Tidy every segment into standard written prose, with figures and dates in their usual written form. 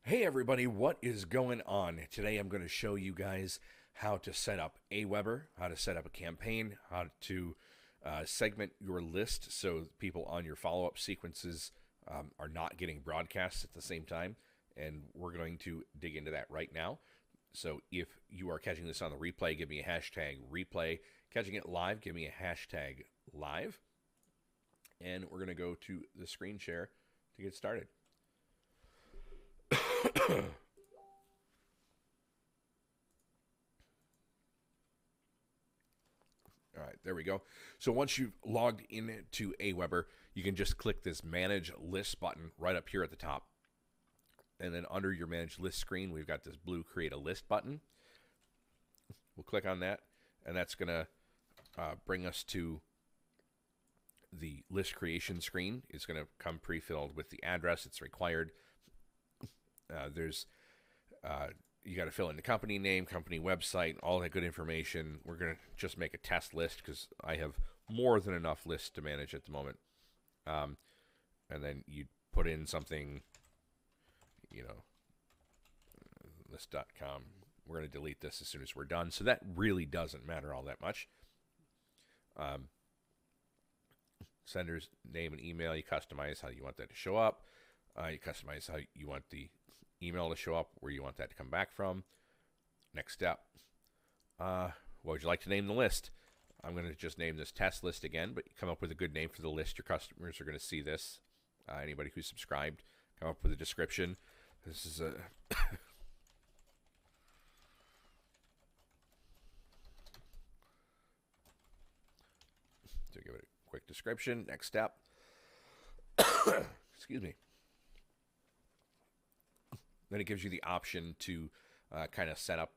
Hey everybody, what is going on? Today I'm going to show you guys how to set up Aweber, how to set up a campaign, how to segment your list so people on your follow-up sequences are not getting broadcasts at the same time. And we're going to dig into that right now. So if you are catching this on the replay, give me a hashtag replay. Catching it live, give me a hashtag live. And we're going to go to the screen share to get started. All right, there we go. So once you've logged into Aweber, you can just click this Manage List button right up here at the top. And then under your Manage List screen, we've got this blue Create a List button. We'll click on that, and that's going to bring us to the list creation screen. It's going to come pre-filled with the address that's required. You got to fill in the company name, company website, all that good information. We're going to just make a test list because I have more than enough lists to manage at the moment. And then you put in something, list.com. We're going to delete this as soon as we're done. So that really doesn't matter all that much. Sender's name and email, you customize how you want that to show up. You customize how you want the email to show up, where you want that to come back from. Next step. What would you like to name the list? I'm going to just name this test list again, but you come up with a good name for the list. Your customers are going to see this. Anybody who's subscribed, come up with a description. This is a... So give it a quick description. Next step. Excuse me. Then it gives you the option to kind of set up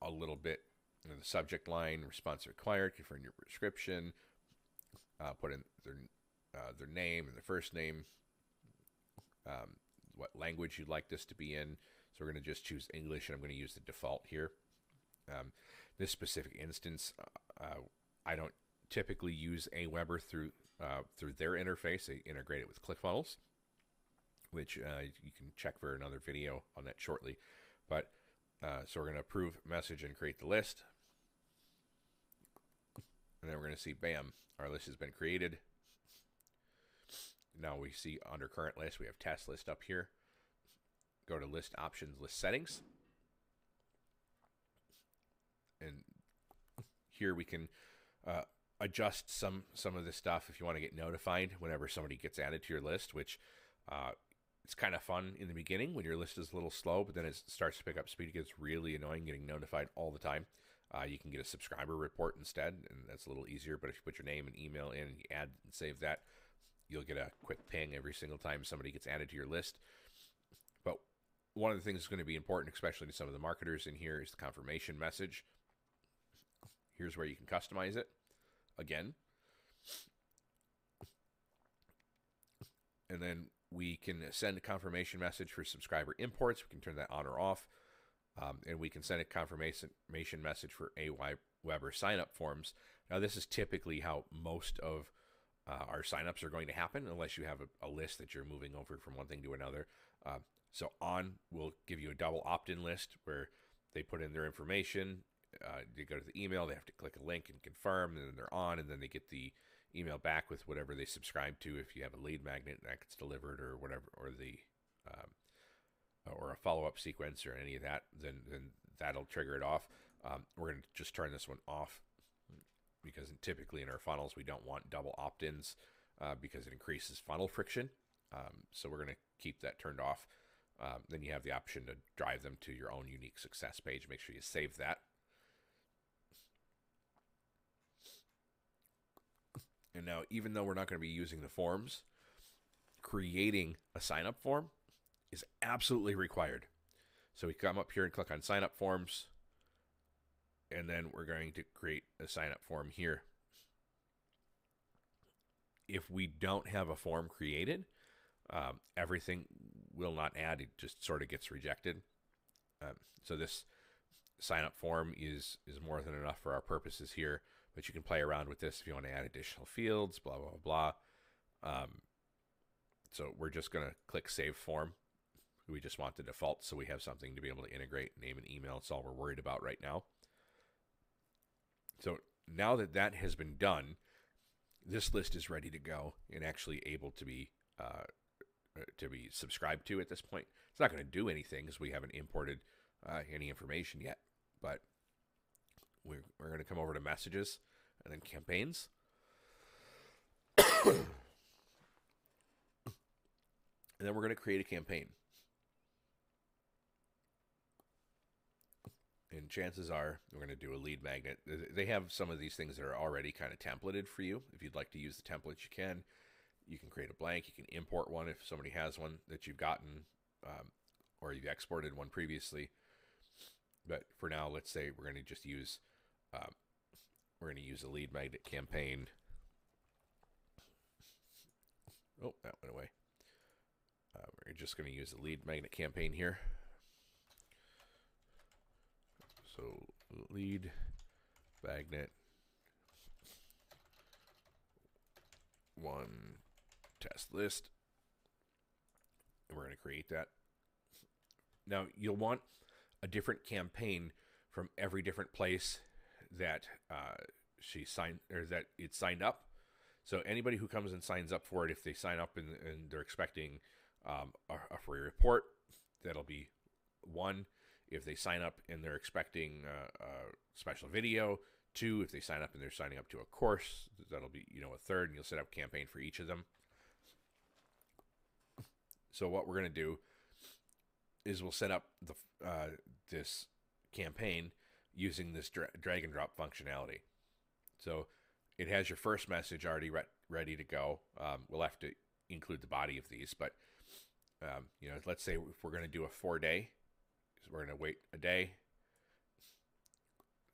a little bit the subject line, response required, confirm your prescription, put in their name and their first name, what language you'd like this to be in. So we're going to just choose English, and I'm going to use the default here. This specific instance, I don't typically use Aweber through their interface. They integrate it with Clickfunnels, which you can check for another video on that shortly. But so we're going to approve message and create the list. And then we're going to see, bam, our list has been created. Now we see under current list, we have test list up here. Go to list options, list settings. And here we can adjust some of this stuff if you want to get notified whenever somebody gets added to your list, which it's kind of fun in the beginning when your list is a little slow, but then it starts to pick up speed. It gets really annoying getting notified all the time. You can get a subscriber report instead, and that's a little easier. But if you put your name and email in and you add and save that, you'll get a quick ping every single time somebody gets added to your list. But one of the things that's going to be important, especially to some of the marketers in here, is the confirmation message. Here's where you can customize it again. And then we can send a confirmation message for subscriber imports. We can turn that on or off. And we can send a confirmation message for Aweber signup forms. Now, this is typically how most of our signups are going to happen, unless you have a list that you're moving over from one thing to another. So on will give you a double opt-in list where they put in their information. They go to the email, they have to click a link and confirm, and then they're on, and then they get the email back with whatever they subscribe to. If you have a lead magnet that gets delivered or whatever, or the or a follow-up sequence or any of that, then that'll trigger it off. We're going to just turn this one off because typically in our funnels we don't want double opt-ins because it increases funnel friction. So we're going to keep that turned off. Then you have the option to drive them to your own unique success page. Make sure you save that. And now, even though we're not going to be using the forms, creating a sign-up form is absolutely required. So we come up here and click on sign-up forms, and then we're going to create a sign-up form here. If we don't have a form created, everything will not add. It just sort of gets rejected. So this sign-up form is more than enough for our purposes here. But you can play around with this if you want to add additional fields, blah, blah, blah. So we're just going to click Save Form. We just want the default so we have something to be able to integrate, name and email. It's all we're worried about right now. So now that that has been done, this list is ready to go and actually able to be subscribed to at this point. It's not going to do anything because we haven't imported any information yet, but we're going to come over to messages and then campaigns. And then we're going to create a campaign. And chances are we're going to do a lead magnet. They have some of these things that are already kind of templated for you. If you'd like to use the templates, you can. You can create a blank. You can import one if somebody has one that you've gotten, or you've exported one previously. But for now, let's say we're going to just use a lead magnet campaign. Oh, that went away. We're just going to use a lead magnet campaign here. So lead magnet 1 test list. And we're going to create that. Now you'll want a different campaign from every different place that that it's signed up. So anybody who comes and signs up for it, if they sign up and they're expecting a free report, that'll be 1. If they sign up and they're expecting a special video, 2. If they sign up and they're signing up to a course, that'll be a 3rd, and you'll set up a campaign for each of them. So what we're going to do is we'll set up this campaign using this drag and drop functionality. So it has your first message already ready to go. We'll have to include the body of these, but let's say if we're going to do a 4-day, so we're going to wait a day,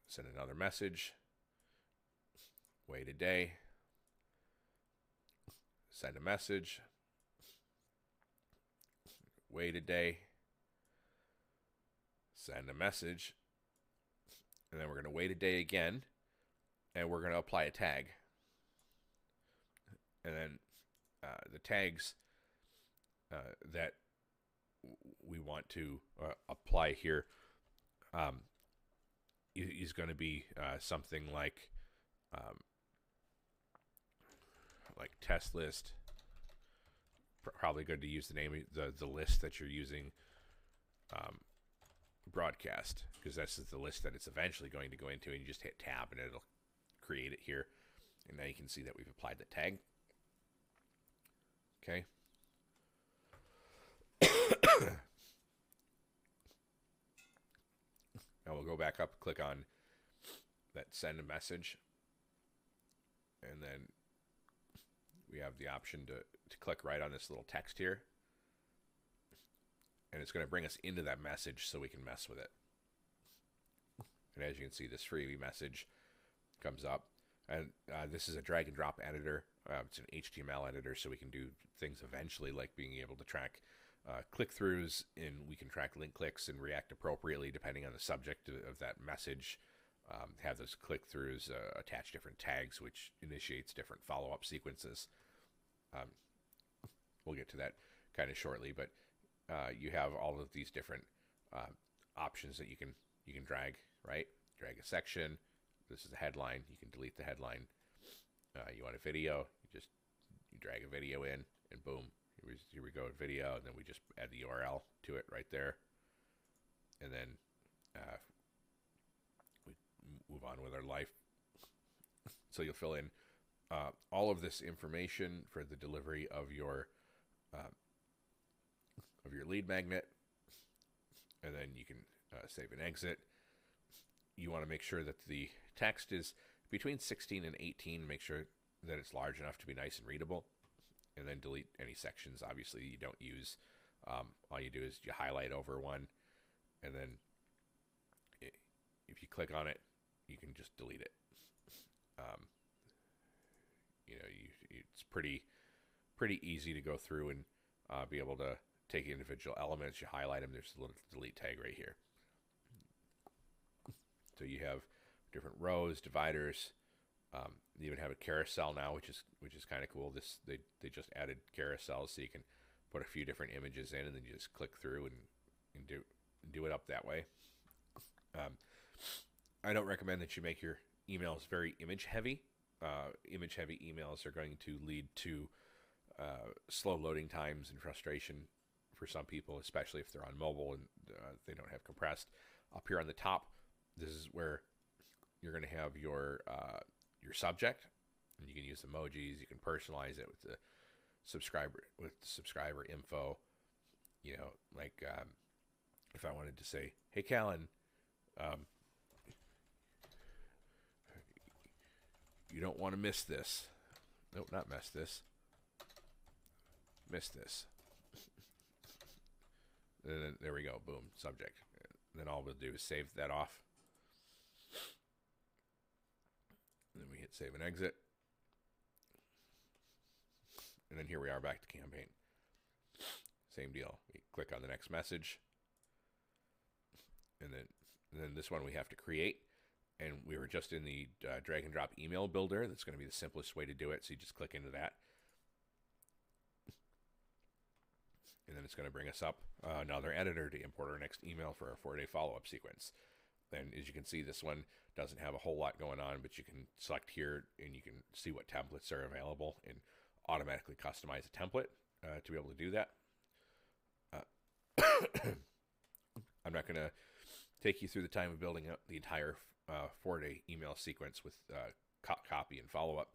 send another message, wait a day, send a message, wait a day, send a message, and then we're going to wait a day again, and we're going to apply a tag. And then the tags that we want to apply here is going to be something like test list. Probably good to use the name of the list that you're using, broadcast, because that's the list that it's eventually going to go into, and you just hit tab and it'll create it here. And now you can see that we've applied the tag. Okay. Now we'll go back up, click on that send a message, and then we have the option to click right on this little text here, and it's going to bring us into that message so we can mess with it. And as you can see, this freebie message comes up, and this is a drag and drop editor. It's an HTML editor, so we can do things eventually like being able to track click-throughs, and we can track link clicks and react appropriately depending on the subject of that message. Have those click-throughs attach different tags, which initiates different follow-up sequences. We'll get to that kind of shortly, but you have all of these different options that you can drag, right? Drag a section. This is the headline. You can delete the headline. You want a video, you drag a video in, and boom, here we go, video, and then we just add the URL to it right there, and then we move on with our life. So you'll fill in all of this information for the delivery of your lead magnet, and then you can save and exit. You want to make sure that the text is between 16 and 18. Make sure that it's large enough to be nice and readable, and then delete any sections obviously you don't use. All you do is you highlight over one, and then if you click on it, you can just delete it. It's pretty easy to go through and be able to take individual elements. You highlight them. There's a little delete tag right here. So you have different rows, dividers. You even have a carousel now, which is kind of cool. They just added carousels, so you can put a few different images in, and then you just click through and do it up that way. I don't recommend that you make your emails very image heavy. Image heavy emails are going to lead to slow loading times and frustration for some people, especially if they're on mobile and they don't have compressed. Up here on the top, this is where you're going to have your subject, and you can use emojis. You can personalize it with the subscriber info. You know, like if I wanted to say, "Hey, Callan, you don't want to miss this." Nope, not miss this. Miss this. And then there we go. Boom. Subject. And then all we'll do is save that off. And then we hit save and exit. And then here we are back to campaign. Same deal. We click on the next message. And then this one we have to create. And we were just in the drag and drop email builder. That's going to be the simplest way to do it. So you just click into that. And then it's going to bring us up another editor to import our next email for our 4-day follow-up sequence. Then, as you can see, this one doesn't have a whole lot going on, but you can select here and you can see what templates are available and automatically customize a template to be able to do that. I'm not going to take you through the time of building up the entire 4-day email sequence with copy and follow-up.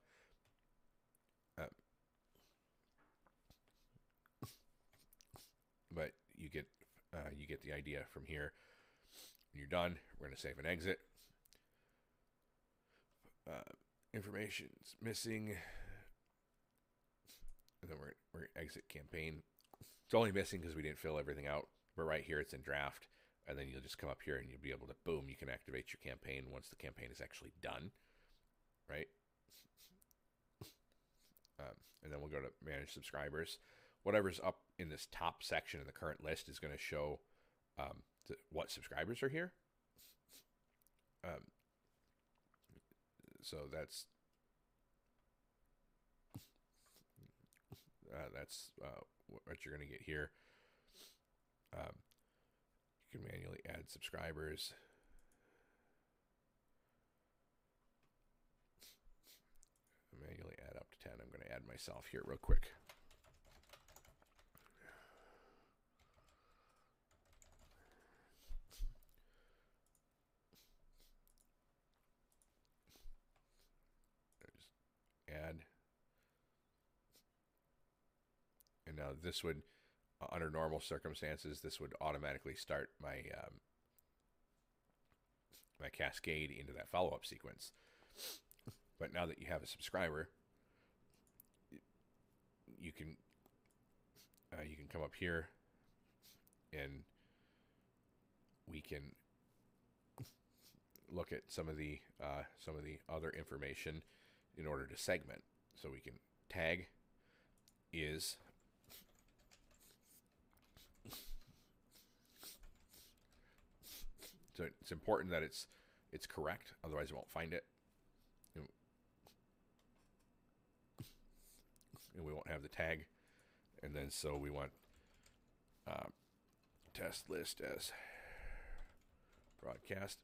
But you get the idea from here. When you're done, we're going to save and exit. Information's missing. And then we're exit campaign. It's only missing because we didn't fill everything out. But right here, it's in draft. And then you'll just come up here and you'll be able to, boom, you can activate your campaign once the campaign is actually done. Right? And then we'll go to manage subscribers. Whatever's up in this top section in the current list is going to show what subscribers are here. So that's what you're going to get here. You can manually add subscribers. Manually add up to 10. I'm going to add myself here real quick. Add. And now this would, under normal circumstances, this would automatically start my my cascade into that follow-up sequence. But now that you have a subscriber, you can come up here and we can look at some of the other information in order to segment. So we can tag is so it's important that it's correct, otherwise it won't find it. And we won't have the tag. And then so we want test list as broadcast.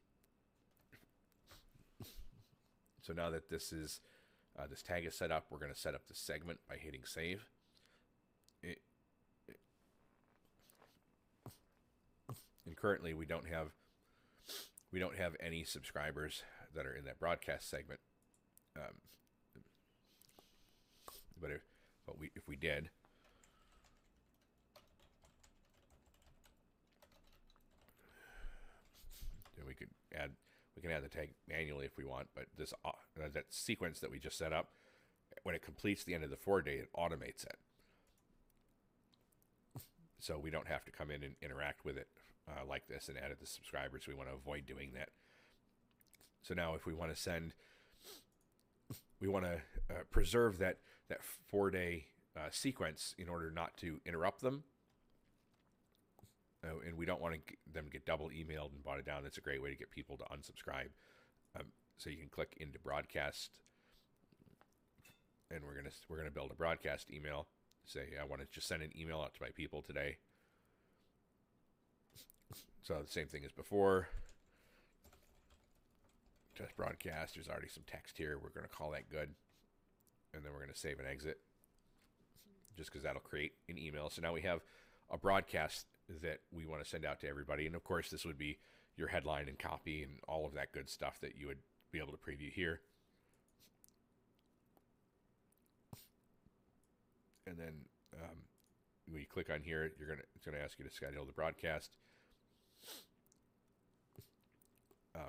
So now that this is this tag is set up, we're going to set up the segment by hitting save. And currently we don't have any subscribers that are in that broadcast segment. But if we did, then we can add the tag manually if we want. But this that sequence that we just set up, when it completes the end of the 4-day, it automates it. So we don't have to come in and interact with it like this and add it to subscribers. We want to avoid doing that. So now if we want to send, we want to preserve that 4-day sequence in order not to interrupt them. And we don't want them to get double emailed and botted down. That's a great way to get people to unsubscribe. So you can click into broadcast, and we're gonna build a broadcast email. say I want to just send an email out to my people today. So the same thing as before. Test broadcast. There's already some text here. We're going to call that good. And then we're going to save and exit, just because that'll create an email. So now we have a broadcast that we want to send out to everybody. And of course, this would be your headline and copy and all of that good stuff that you would be able to preview here. And then when you click on here, it's going to ask you to schedule the broadcast.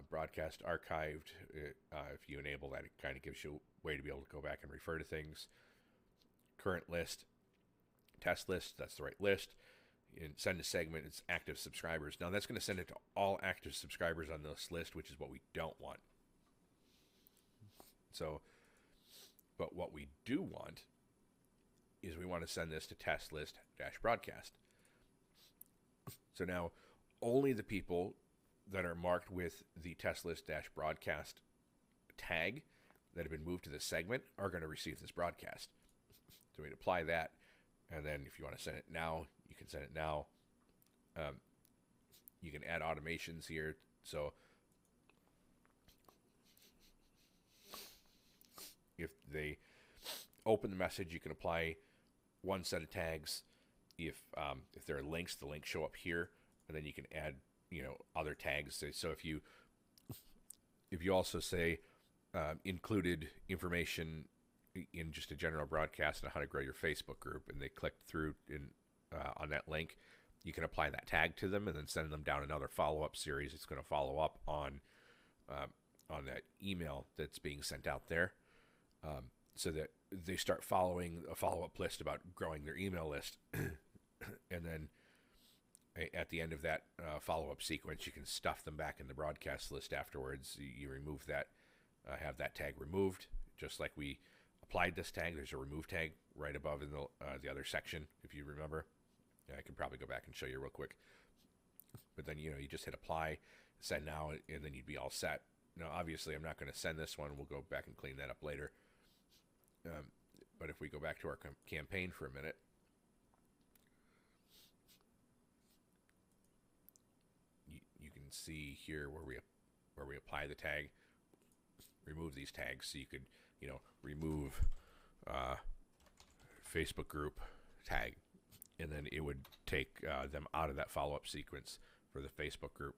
Broadcast archived. If you enable that, it kind of gives you a way to be able to go back and refer to things. Current list, test list, that's the right list. And send a segment, it's active subscribers. Now that's going to send it to all active subscribers on this list, which is what we don't want. So, but what we do want is we want to send this to test list -broadcast. So now only the people that are marked with the test list -broadcast tag that have been moved to the segment are going to receive this broadcast. So we'd apply that, and then if you want to send it now, you can send it now. You can add automations here. So if they open the message, you can apply one set of tags. If there are links, the links show up here, and then you can add other tags. So if you also say included information in just a general broadcast on how to grow your Facebook group, and they click through on that link, you can apply that tag to them and then send them down another follow-up series. It's going to follow up on that email that's being sent out there, so that they start following a follow-up list about growing their email list. And then at the end of that follow-up sequence, you can stuff them back in the broadcast list afterwards. You remove that, have that tag removed, just like we applied this tag. There's a remove tag right above in the other section, if you remember. I can probably go back and show you real quick. But then, you just hit apply, send now, and then you'd be all set. Now, obviously, I'm not going to send this one. We'll go back and clean that up later. But if we go back to our campaign for a minute, you can see here where we apply the tag, remove these tags. So you could, remove Facebook group tag, and then it would take them out of that follow-up sequence for the Facebook group.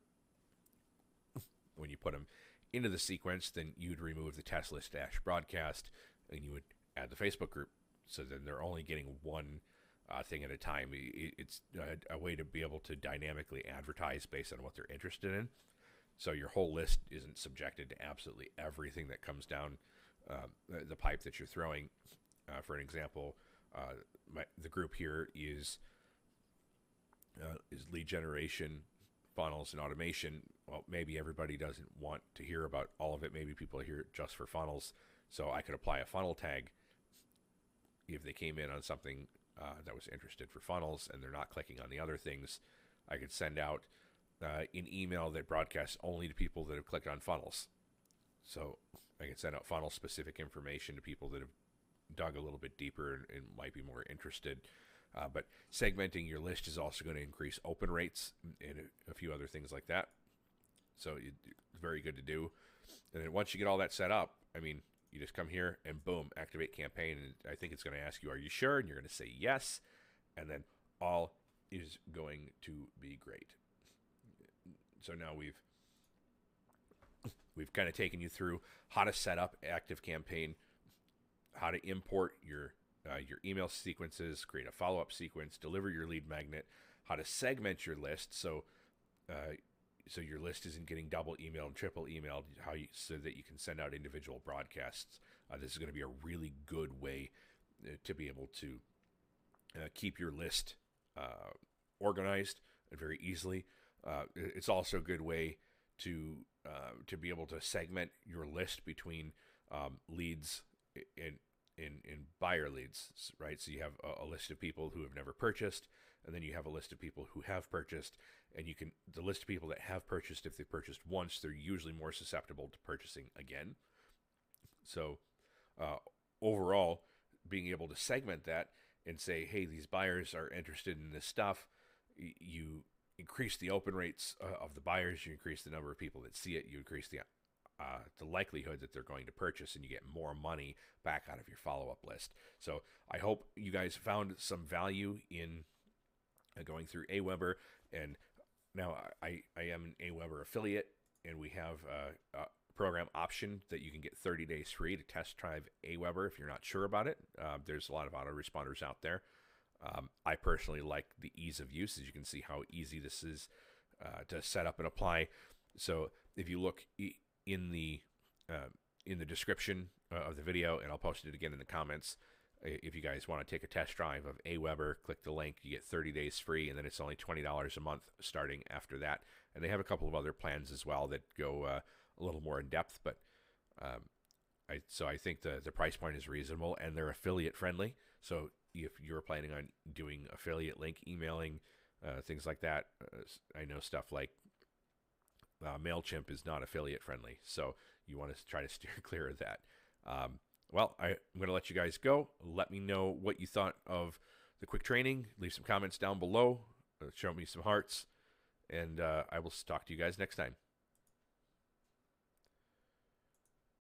When you put them into the sequence, then you'd remove the test list -broadcast, and you would add the Facebook group. So then they're only getting one thing at a time. It's a way to be able to dynamically advertise based on what they're interested in. So your whole list isn't subjected to absolutely everything that comes down the pipe that you're throwing. For an example, the group here is lead generation, funnels, and automation. Well, maybe everybody doesn't want to hear about all of it. Maybe people hear it just for funnels. So I could apply a funnel tag if they came in on something that was interested for funnels and they're not clicking on the other things. I could send out an email that broadcasts only to people that have clicked on funnels. So I can send out funnel-specific information to people that have dug a little bit deeper and might be more interested. But segmenting your list is also going to increase open rates and a few other things like that. So it's very good to do. And then once you get all that set up, you just come here and boom, activate campaign. And I think it's going to ask you, are you sure? And you're going to say yes. And then all is going to be great. So now we've kind of taken you through how to set up active campaign, how to import your email sequences, create a follow-up sequence, deliver your lead magnet, how to segment your list so your list isn't getting double emailed and triple emailed, so that you can send out individual broadcasts. This is going to be a really good way to be able to keep your list organized and very easily. It's also a good way to be able to segment your list between leads and buyer leads, right? So you have a list of people who have never purchased, and then you have a list of people who have purchased, and the list of people that have purchased, if they purchased once, they're usually more susceptible to purchasing again. So overall, being able to segment that and say, hey, these buyers are interested in this stuff. You increase the open rates of the buyers, you increase the number of people that see it, you increase the likelihood that they're going to purchase, and you get more money back out of your follow-up list. So I hope you guys found some value in going through Aweber. And now I am an Aweber affiliate, and we have a program option that you can get 30 days free to test drive Aweber if you're not sure about it. There's a lot of autoresponders out there. I personally like the ease of use, as you can see how easy this is to set up and apply. So if you look in the description of the video, and I'll post it again in the comments, if you guys want to take a test drive of Aweber, click the link. You get 30 days free, and then it's only $20 a month starting after that. And they have a couple of other plans as well that go a little more in depth, but I think the price point is reasonable, and they're affiliate friendly. So if you're planning on doing affiliate link emailing, things like that, I know stuff like MailChimp is not affiliate friendly, so you want to try to steer clear of that. Well, I'm going to let you guys go. Let me know what you thought of the quick training. Leave some comments down below. Show me some hearts, and I will talk to you guys next time.